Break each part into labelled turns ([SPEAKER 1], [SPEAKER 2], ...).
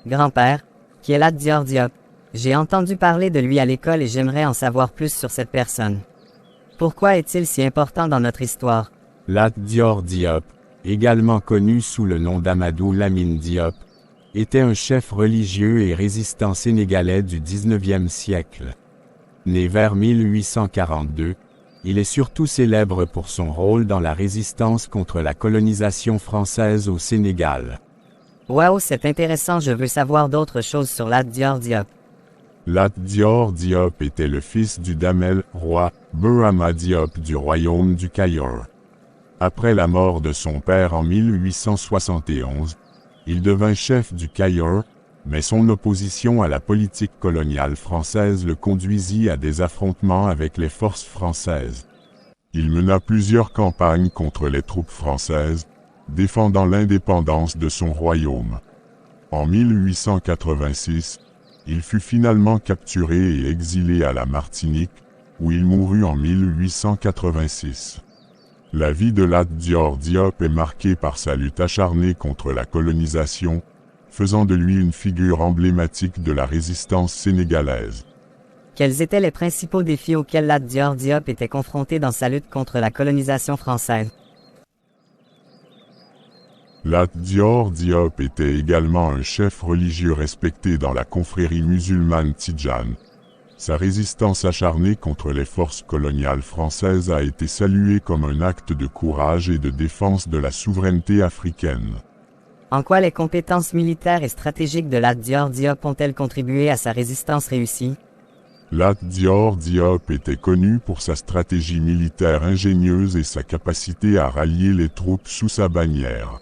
[SPEAKER 1] Grand-père, qui est Lat Dior Diop. J'ai entendu parler de lui à l'école et j'aimerais en savoir plus sur cette personne. Pourquoi est-il si important dans notre histoire?
[SPEAKER 2] Lat Dior Diop, également connu sous le nom d'Amadou Lamine Diop, était un chef religieux et résistant sénégalais du XIXe siècle. Né vers 1842, il est surtout célèbre pour son rôle dans la résistance contre la colonisation française au Sénégal.
[SPEAKER 1] Waouh, c'est intéressant, je veux savoir d'autres choses sur Lat Dior Diop.
[SPEAKER 3] Lat Dior Diop était le fils du Damel, roi, Birama Diop du royaume du Kayor. Après la mort de son père en 1871, il devint chef du Kayor, mais son opposition à la politique coloniale française le conduisit à des affrontements avec les forces françaises. Il mena plusieurs campagnes contre les troupes françaises, défendant l'indépendance de son royaume. En 1886, il fut finalement capturé et exilé à la Martinique, où il mourut en 1886. La vie de Lat Dior Diop est marquée par sa lutte acharnée contre la colonisation, faisant de lui une figure emblématique de la résistance sénégalaise.
[SPEAKER 1] Quels étaient les principaux défis auxquels Lat Dior Diop était confronté dans sa lutte contre la colonisation française?
[SPEAKER 3] Lat Dior Diop était également un chef religieux respecté dans la confrérie musulmane Tidjane. Sa résistance acharnée contre les forces coloniales françaises a été saluée comme un acte de courage et de défense de la souveraineté africaine.
[SPEAKER 1] En quoi les compétences militaires et stratégiques de Lat Dior Diop ont-elles contribué à sa résistance réussie?
[SPEAKER 3] Lat Dior Diop était connu pour sa stratégie militaire ingénieuse et sa capacité à rallier les troupes sous sa bannière.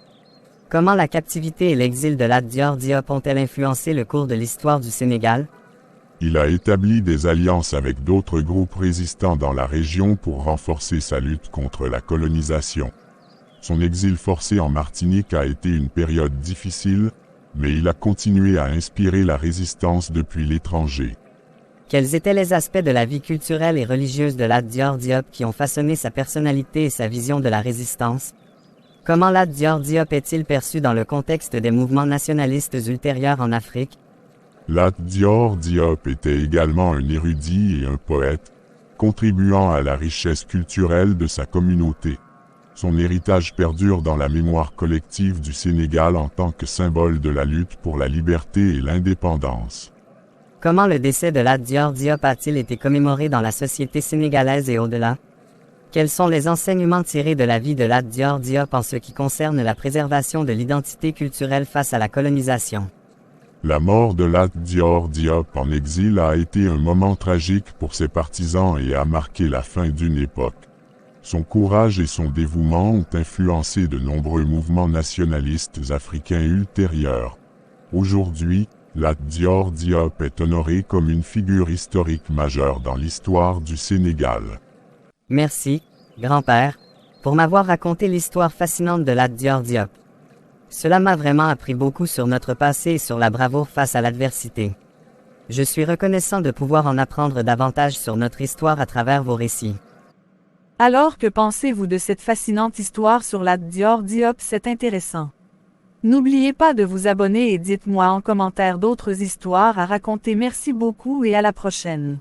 [SPEAKER 1] Comment la captivité et l'exil de Lat Dior Diop ont-elles influencé le cours de l'histoire du Sénégal?
[SPEAKER 3] Il a établi des alliances avec d'autres groupes résistants dans la région pour renforcer sa lutte contre la colonisation. Son exil forcé en Martinique a été une période difficile, mais il a continué à inspirer la résistance depuis l'étranger.
[SPEAKER 1] Quels étaient les aspects de la vie culturelle et religieuse de Lat Dior Diop qui ont façonné sa personnalité et sa vision de la résistance? Comment Lat Dior Diop est-il perçu dans le contexte des mouvements nationalistes ultérieurs en Afrique?
[SPEAKER 3] Lat Dior Diop était également un érudit et un poète, contribuant à la richesse culturelle de sa communauté. Son héritage perdure dans la mémoire collective du Sénégal en tant que symbole de la lutte pour la liberté et l'indépendance.
[SPEAKER 1] Comment le décès de Lat Dior Diop a-t-il été commémoré dans la société sénégalaise et au-delà? Quels sont les enseignements tirés de la vie de Lat Dior Diop en ce qui concerne la préservation de l'identité culturelle face à la colonisation?
[SPEAKER 3] La mort de Lat Dior Diop en exil a été un moment tragique pour ses partisans et a marqué la fin d'une époque. Son courage et son dévouement ont influencé de nombreux mouvements nationalistes africains ultérieurs. Aujourd'hui, Lat Dior Diop est honoré comme une figure historique majeure dans l'histoire du Sénégal.
[SPEAKER 1] Merci, grand-père, pour m'avoir raconté l'histoire fascinante de Lat Dior Diop. Cela m'a vraiment appris beaucoup sur notre passé et sur la bravoure face à l'adversité. Je suis reconnaissant de pouvoir en apprendre davantage sur notre histoire à travers vos récits.
[SPEAKER 4] Alors que pensez-vous de cette fascinante histoire sur Lat Dior Diop? C'est intéressant. N'oubliez pas de vous abonner et dites-moi en commentaire d'autres histoires à raconter. Merci beaucoup et à la prochaine.